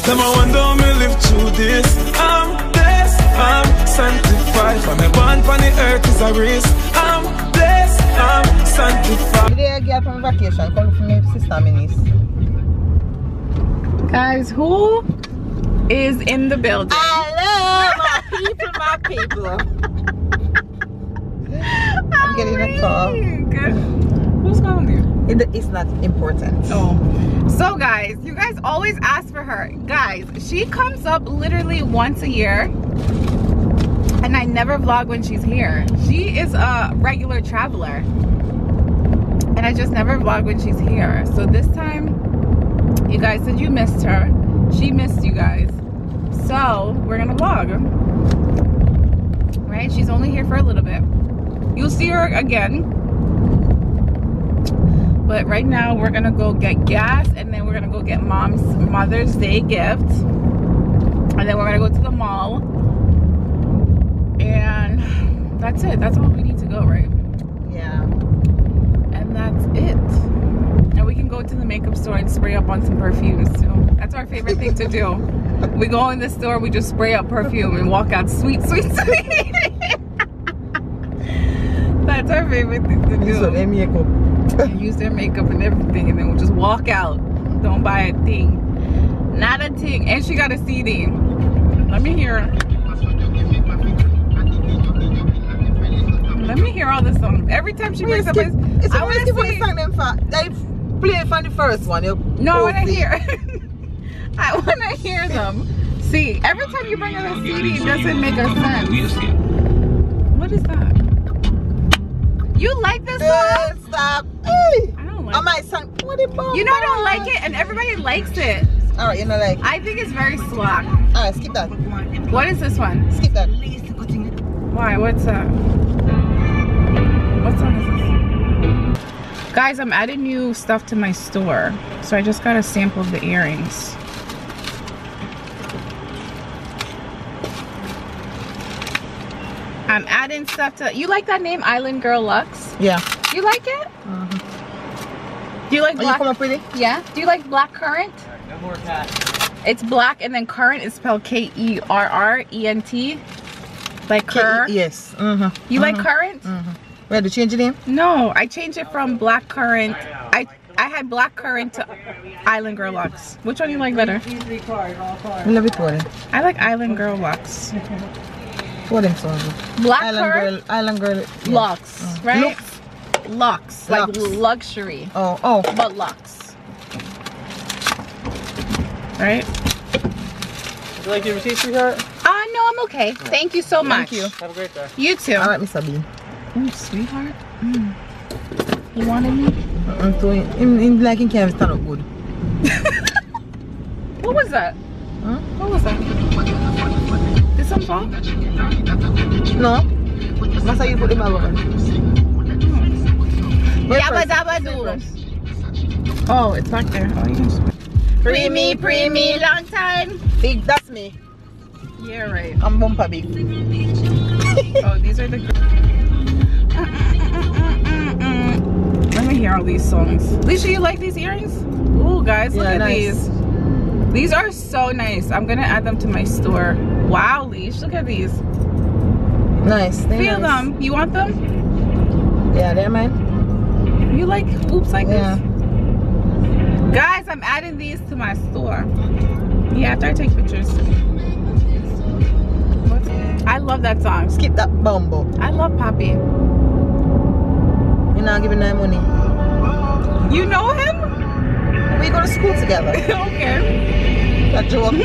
Them I wonder how me live through this. I'm blessed, I'm sanctified. For me born on the earth is a risk. I'm blessed, I'm sanctified. Today I get from vacation, come from my sister Minis. Guys, who is in the building? Hello, my people. I'm getting a call. Who's calling you? It's not important. Oh. So guys, you guys always ask for her. Guys, she comes up literally once a year. And I never vlog when she's here. She is a regular traveler. And I just never vlog when she's here. So this time, you guys said you missed her. She missed you guys. So we're gonna vlog. Right? She's only here for a little bit. You'll see her again. But right now we're gonna go get gas and then we're gonna go get Mom's Mother's Day gift. And then we're gonna go to the mall. And that's it. That's all we need to go, right? Yeah. And that's it. And we can go to the makeup store and spray up on some perfumes too. That's our favorite thing to do. We go in the store, we just spray up perfume and walk out sweet, sweet, sweet. That's our favorite thing to do. Use their makeup. And use their makeup and everything, and then we'll just walk out. Don't buy a thing. Not a thing. And she got a CD. Let me hear. Let me hear all the songs. Every time she brings up, I want to see. They play from the first one. No, I want to hear. I want to hear them. See, every time you bring out a CD, it doesn't make a sense. What is that? You like this song? Stop. Hey. I don't like I might sing. You know I don't like it, and everybody likes it. Alright, you know like. I think it's very slack. Alright, skip that. What is this one? Skip that. Why? What's that? What song is this? Guys, I'm adding new stuff to my store. So I just got a sample of the earrings. I'm adding stuff to. You like that name, Island Girl Luxe? Yeah. You like it? Do you like black? You come up with it? Yeah. Do you like black currant? No more cat. It's black and then currant is spelled K-E-R-R-E-N-T. Like Kerr? Yes. You like currant? Where to change the name? No, I changed it from black currant. I had black currant to Island Girl Luxe. Which one do you like better? I love it for them. I like Island Girl Luxe. For them songs. Black currant. Island Girl. Yeah. Luxe, right? Luxe, like luxury. Oh. But Luxe. Right? Would you like your receipt, sweetheart? No, I'm okay. Thank you so much. Thank you. Have a great day. You too. Alright, Miss Sabine. Oh, sweetheart. You wanted me? I'm doing in black and canvas stand up good. What was that? Huh? What was that? Did some song? No. That's how you put them over. Yabba dabba doo. Oh, it's back there. Oh, you can just... Pre me, long time. Big, that's me. Yeah, right. I'm bumper big. Oh, these are the... Let me hear all these songs. Lisha, you like these earrings? Ooh, guys, look at these. These are so nice. I'm gonna add them to my store. Wow, Leash, look at these. Nice. Feel them. You want them? Yeah, they're mine. You like hoops like this? Guys, I'm adding these to my store. Yeah, after I take pictures. I love that song. Skip that bumbo. I love Poppy. You're not giving them money. You know him? We go to school together. Okay. That joke.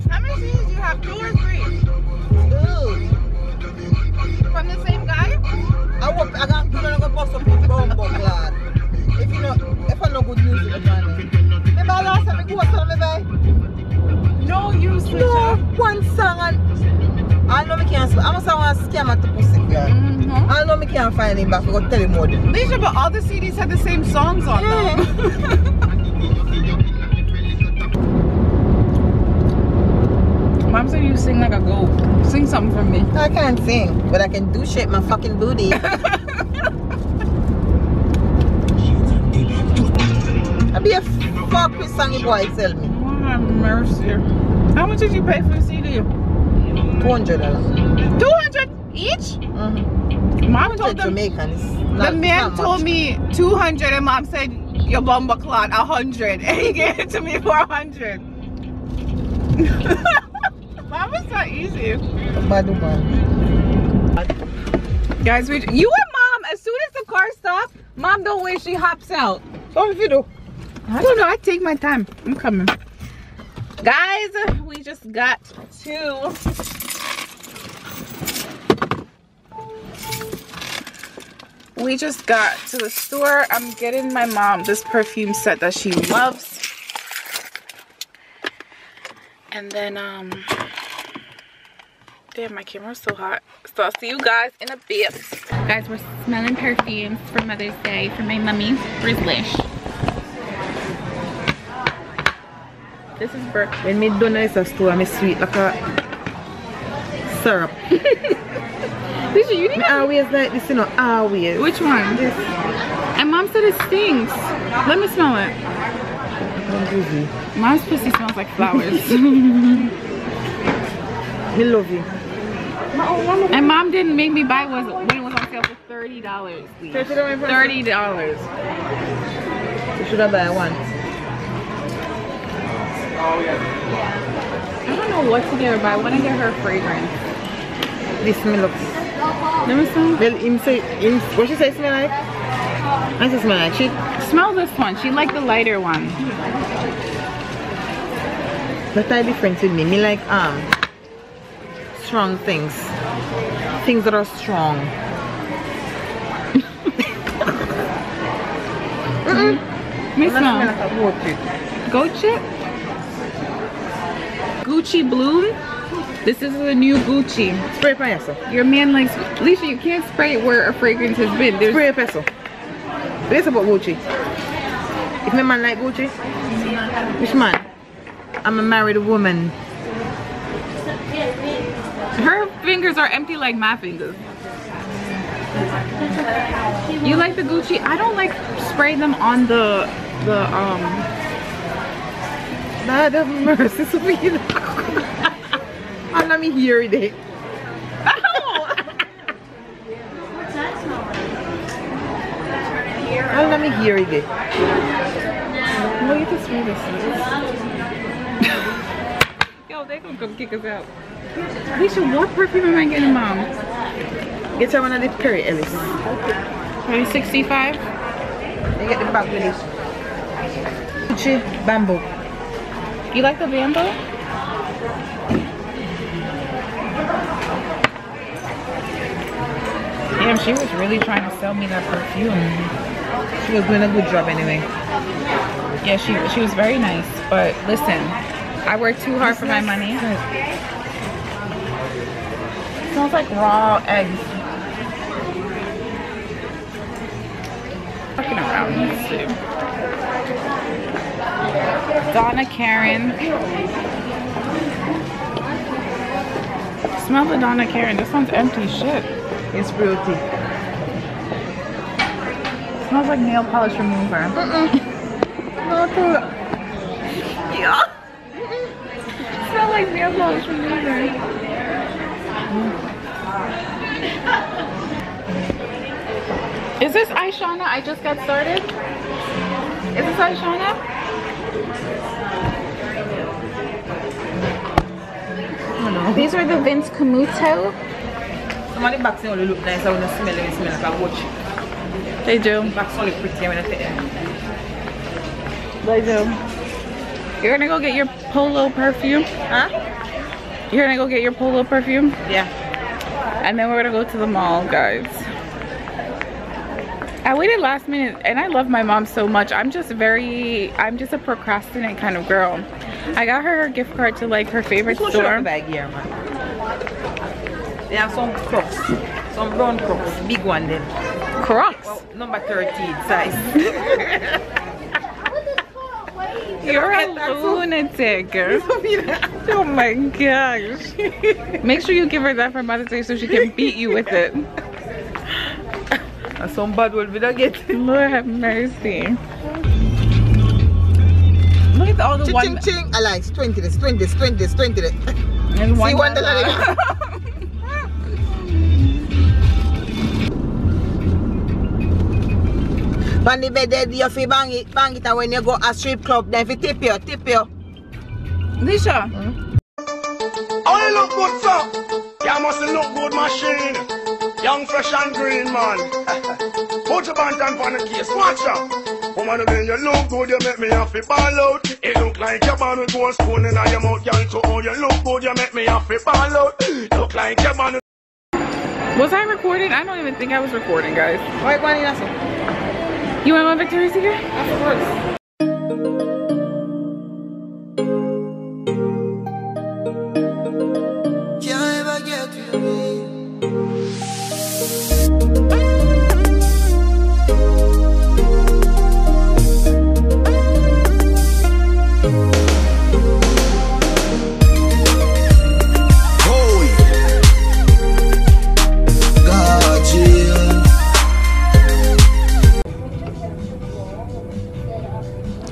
How many CDs do you have? 2 or 3? Dude. From the same guy? I got to post up with Bloodclaat. If I know good music, remember last time I go to me, No, you switch no, up. one song and I know me can't. I must have a scam at the pussy girl. I know me can't find him back. I go tell him more. Leisha, but all the CDs had the same songs on them. Mom said you sing like a goat. Sing something for me. I can't sing, but I can do shit my fucking booty. I be pay for Chris and the boy sell me. Oh, have mercy. How much did you pay for the CD? $200. 200 each? Mom told them. Jamaican. The man told me 200 and mom said your bumper clot 100 and he gave it to me for 100. Mom was so easy. Bad man. Guys, you and mom, as soon as the car stops, mom don't wait, she hops out. So if you do? I don't know, I take my time. I'm coming. Guys, we just got to the store. I'm getting my mom this perfume set that she loves. And then, damn, my camera's so hot. So I'll see you guys in a bit. Guys, we're smelling perfumes for Mother's Day for my mummy. Where's Lish? This is Burke. When me done at the store, I'm sweet like a syrup. Lish, you need always like this, you know, always. Which one? This. And mom said it stinks. Let me smell it. Mom's pussy smells like flowers. Me love you. And mom didn't make me buy one when it was on sale for $30. $30. You should have buy one. I don't know what to get her, but I want to get her a fragrance. This smell up. Let me smell. Well, what she say smell like? I say smell like. She smell this one. She liked the lighter one. But I different with me. Me like strong things. Things that are strong. Me smell. Like a goat chip. Goat chip? Gucci Bloom. This is the new Gucci. Spray for yourself. Your man likes. Lisa, you can't spray it where a fragrance has been. There's spray a peso. This about Gucci. If my man like Gucci, which man? I'm a married woman. Her fingers are empty like my fingers. You like the Gucci? I don't like spray them on the Lord have mercy, Sophia. And let me hear it. Ow! And let me hear it. Well, you can spray this. Yo, they gonna come kick us out. Alicia, what perfume am I getting, mom? Get her one of the Perry Ellis. Maybe 65? You get the bag with it. Gucci Bamboo. You like the bamboo? Damn, she was really trying to sell me that perfume. She was doing a good job anyway. Yeah, she was very nice. But listen, I work too hard for my money. It smells like raw eggs. Fucking around. Let's see. Donna Karen. Smell the Donna Karen. This one's empty shit. It's fruity. Smells like nail polish remover. Yeah. Smells like nail polish remover. Is this Aishana? I just got started. Is this Aishana? These are the Vince Camuto. Some of the boxes only look nice. I want to smell them. Smell like a watch. They do. The box only pretty when I take them. They do. You're gonna go get your Polo perfume? Huh? You're gonna go get your Polo perfume? Yeah. And then we're gonna go to the mall, guys. I waited last minute and I love my mom so much. I'm just a procrastinate kind of girl. I got her gift card to like her favorite store. The bag here, man. They have some Crocs. Some brown Crocs. Big one then. Crocs? Well, number 13 size. You're a lunatic. Oh my gosh. Make sure you give her that for Mother's Day so she can beat you with it. Some bad word we don't get. Lord have mercy. all the one. Ching ching. I like 20 this, 20 this, 20 this, 20 this. And See $1. On the bed there, you feel bang it, and when you go a strip club, then if you tip you. Lisha. Oh, you look good, sir. You must look good, machine. Young, fresh and green, man. Put your bantan on the case, watch out. Woman, when you look good, you make me have to ball out. It look like you're born with gold spoon in your mouth, girl. So, oh, you look good, you make me have to ball out. Look like you're born with... Was I recording? I don't even think I was recording, guys. Why one in a You want my Victoria's Secret? Of course.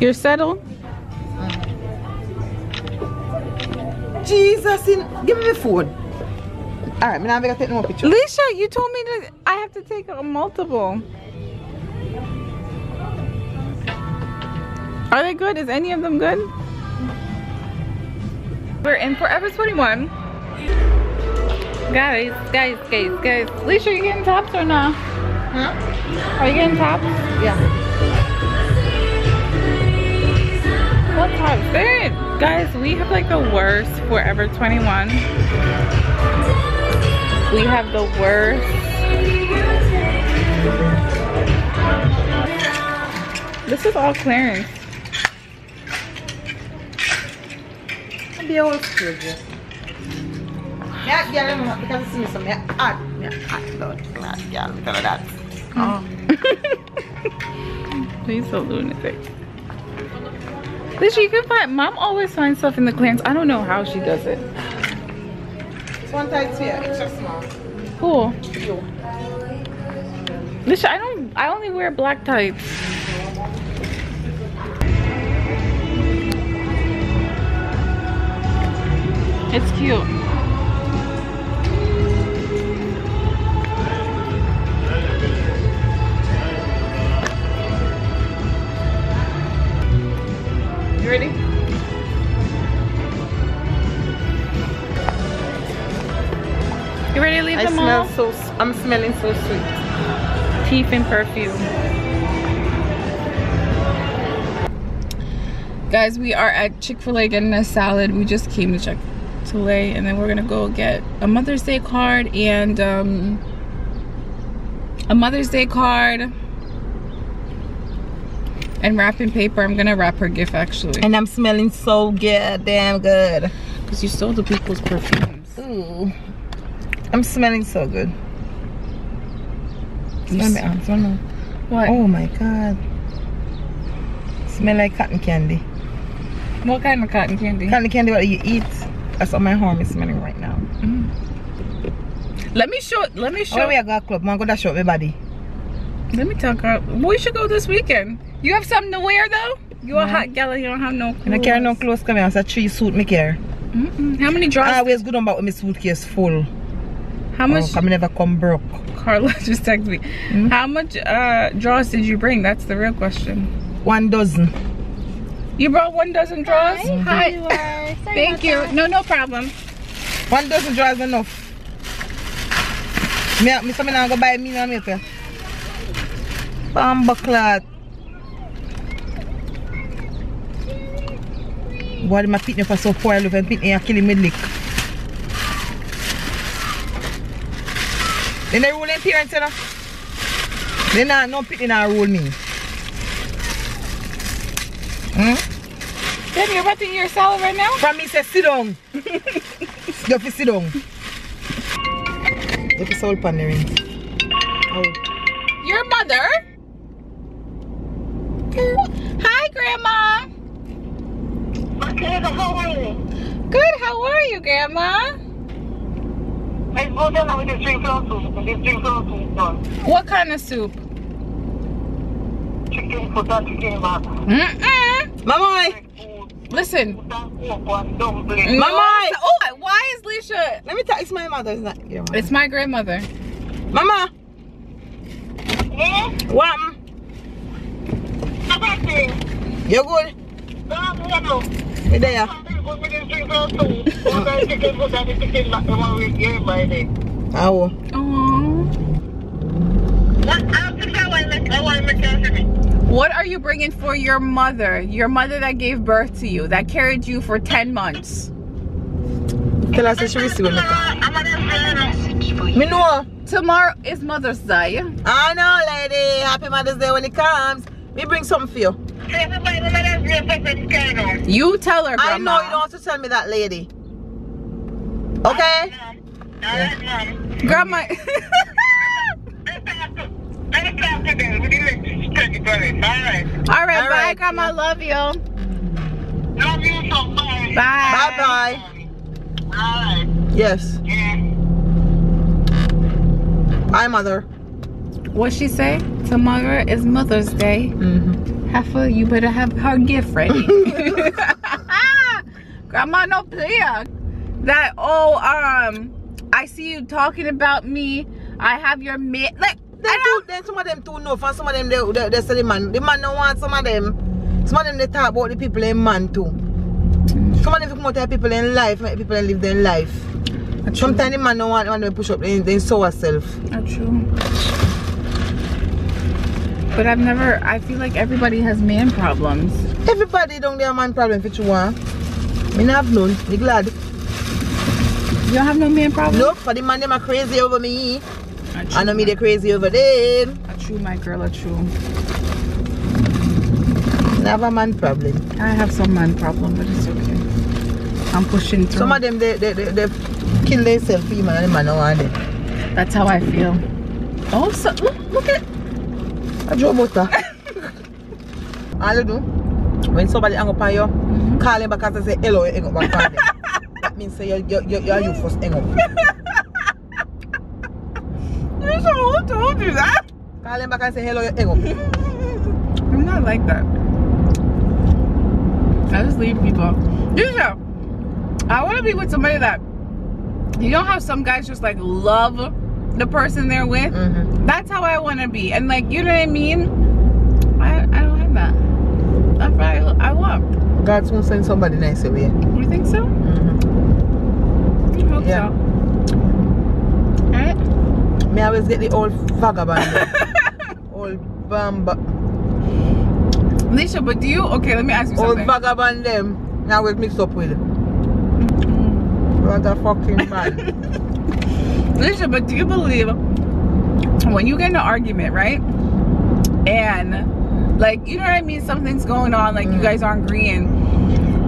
You're settled? Jesus, give me the phone. Alright, I'm gonna take no picture. Lisha, you told me that I have to take a multiple. Are they good? Is any of them good? We're in Forever 21. Guys. Lisha, are you getting tops or not? Huh? Are you getting tops? Yeah. What tops? Guys, we have like the worst Forever 21. We have the worst. This is all clearance. I'll be old school. Yeah, because it's me some hot. Bloodclaat, yeah, because of that. Oh. He's so lunatic. Lisha, you can find, Mom always finds stuff in the clearance. I don't know how she does it. This one tight here, extra small. Cool. Lisha, I only wear black tights. It's cute. You ready? You ready to leave them all? I'm smelling so sweet. Teeth and perfume. Guys, we are at Chick-fil-A getting a salad. We just came to Chick-fil-A and then we're gonna go get a Mother's Day card and and wrapping paper. I'm gonna wrap her gift actually. And I'm smelling so good, damn good. Because you stole the people's perfumes. Ooh. I'm smelling so good. Smell my arms, no. What? Oh my god. Smell like cotton candy. What kind of cotton candy? Cotton candy what you eat. That's what my arm is smelling right now. Mm. Let me show. Oh, we go club. I'm gonna show my body. Let me talk out. We should go this weekend. You have something to wear though? You a hot gal, you don't have no clothes. I don't carry no clothes coming out. So 3 suit me care. How many drawers? I always good about my suitcase full. How much? I never come broke. Carla just texted me. How much drawers did you bring? That's the real question. 1 dozen. You brought 1 dozen drawers? Hi. Thank you. No problem. 1 dozen drawers enough. Me now go buy me now make it. Bloodclaat. Boy, my pitney for so poor look and pitney are killing me lick. Then they rule in parents, you know? They not no pitney now rule me. Then you're about to eat your salad right now? From me say sit down. You have to sit down. Look at soul pan the ring. Oh. Your mother? Hi, Grandma. Makeda, how are you? Good. How are you, Grandma? Let's go down with this drink soup. This drink soup is done. What kind of soup? Chicken, put that chicken back. Mama, Listen. Mama! Oh, why is Lisha? Let me tell you, it's my mother, it's not your mother. It's my grandmother. Mama! What? You good? You there? Oh. What are you bringing for your mother? Your mother that gave birth to you, that carried you for 10 months. Tell us what she receive me. Me know. Tomorrow is Mother's Day. I know, lady. Happy Mother's Day when it comes. Me bring something for you. You tell her, Grandma. I know you don't have to tell me that, lady. Okay? Grandma. Alright, bye, Grandma. Love you. Love you so much. Bye. Bye-bye. Alright. Yes. Yeah. Hi, Mother. What she say? Tomorrow is Mother's Day. Heifer, you better have her gift ready. Grandma, no player. That, I see you talking about me. I have your mate. Like, Then some of them too know, for some of them they say the man don't want some of them they talk about the people in man too. Some of them come out to people in life, make people live their life. Sometimes the man don't want to push up they sow herself. Not true. But I feel like everybody has man problems. Everybody don't have man problem if you want. Me not have none, me glad. You don't have no man problems? Nope, for the man them are crazy over me. I know me they crazy over them. A true, my girl, a true. Never man problem. I have some man problem, but it's okay. I'm pushing through. Some of them they kill themselves for you, man, and the man don't want it. That's how I feel. Oh, so look at I draw butter. All you do, when somebody hang up on you, call them back and say hello, you hang up back on them. That means say you first hang up. Who told you that? Call them back and say hello, you hang up. I'm not like that. I just leave people. Usually, I want to be with somebody that, you know how some guys just like love the person they're with? That's how I want to be. And like, you know what I mean? I don't have that. That's what I want. God's gonna send somebody nice away. You think so? I hope so. Alright? Me always get the old vagabond. Old bamba. Lisha, but do you, okay, let me ask you something. Old vagabond them. Me always mix up with. What a fucking man. Lisha, but do you believe when you get in an argument, right? And like, you know what I mean? Something's going on, like you guys aren't agreeing.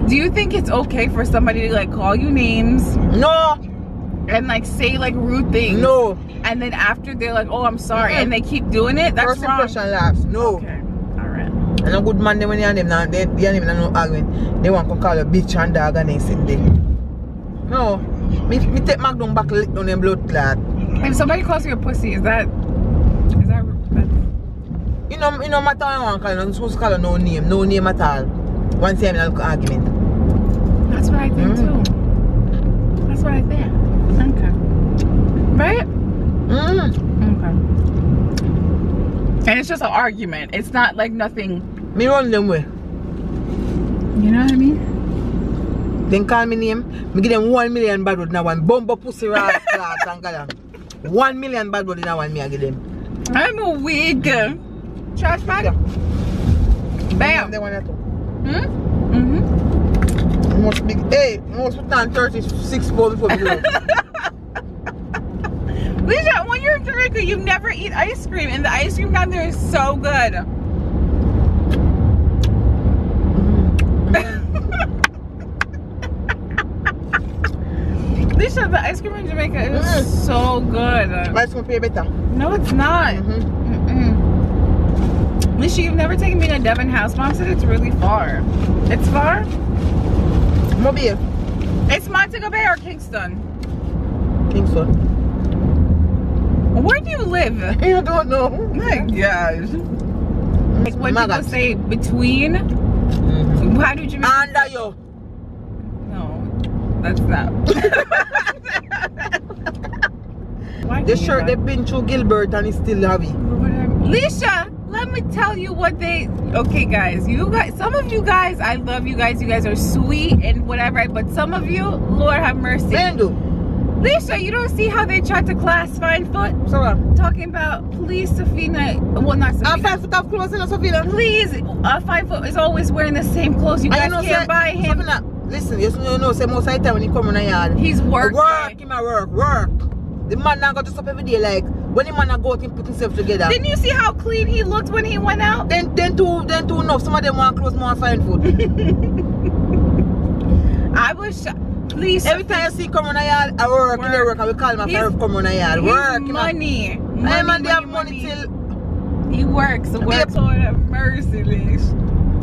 Do you think it's okay for somebody to like call you names? No. And like say like rude things? No. And then after they're like, oh, I'm sorry, and they keep doing it? That's First wrong. impression laughs. No. Okay. Alright. And a good man them when you and them now, they ain't even no argument. They want to call you bitch and dog and they sit there. No. Me take Magnum back on them Bloodclaat. If somebody calls you a pussy, is that You know matter what I want to call you, I'm supposed to call you no name at all. Once you have an argument. That's what I think too. That's what I think. Okay. Right? Okay. And it's just an argument. It's not like nothing. Me run them way. You know what I mean? Then call me name. Me give them 1 million bad word in one. Bumbo pussy rat class and got 1 million bad word in one me I give them. I'm a wig. Trash bag? Bam. They want to. Must be, hey, must put on 36 pounds before we go. Lisa, when you're in Jamaica, you never eat ice cream, and the ice cream down there is so good. Lisa, the ice cream in Jamaica is so good. Ice cream pay better. No, it's not. Lisa, you've never taken me to Devon House. Mom said it's really far. It's far? Mobile. It's Montego Bay or Kingston? Kingston. Where do you live? You don't know. My gosh. Like when people say between, how did you make under you. That's not. The shirt they've been through Gilbert and it's still heavy. Lisha, let me tell you what they. Okay, guys, some of you guys, I love you guys. You guys are sweet and whatever. But some of you, Lord have mercy. Lisha, you don't see how they tried to class Fine Foot? So what? Talking about, please, Safina. Well, not Safina. 5 foot of clothes in Safina. Please, 5 foot is always wearing the same clothes. You guys can't buy him. Safina, listen, you know, say most of the time when he come in the yard, he's working. Work, work. The man now got to stop every day. Like when the man now go out and put himself together. Didn't you see how clean he looked when he went out? Then too enough. Some of them want clothes, more Fine Foot. I was. Please. Every time you see come on the yard, I work. In the work, I will call my friend come on the yard. Work. Money. Man, they have money till. He works. So works on a merciless.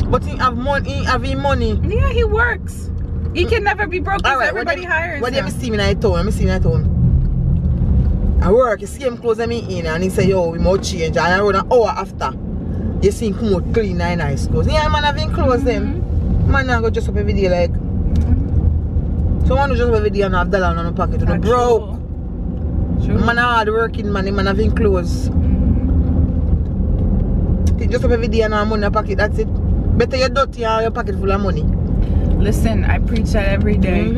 But he have money. Yeah, he works. He can never be broke because everybody hires him. What do you see me in the town? I work, you see him close me in and he say, yo, we must change. And around an hour after, you see him come out clean and nice clothes. Yeah, man, having clothes them. Man, I go just up every day like. So one just up every day and have $1 in the pocket. No broke. True. Man, hard working man, man having clothes. Just up every day and have money in the pocket, that's it. Better you're dirty and your pocket full of money. Listen, I preach that every day.